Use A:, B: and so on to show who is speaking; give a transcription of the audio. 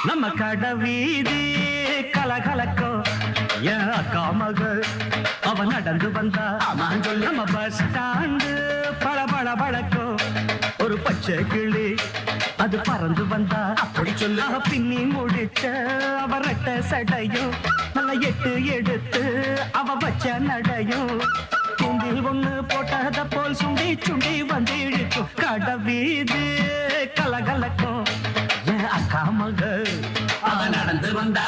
A: நம்ம கட வீதி கலகலக்கும் என் அக்கா மகள் அவன் நடந்து வந்தா நம்ம பஸ் ஸ்டாண்டு பளபள பழக்கும் ஒரு பச்சை கிளி அது பறந்து வந்தா அப்படி சொல்ல பின்னி முடிச்ச அவ ரெட்ட சடையும் நல்ல எட்டு எடுத்து அவ வச்ச நடையும் துண்டில் ஒண்ணு போட்டத போல் சுண்டி சுண்டி வந்து இழுக்கும் கட வீதி கலகலக்கும் என் அக்கா மகள் அவன் நடந்து வந்தா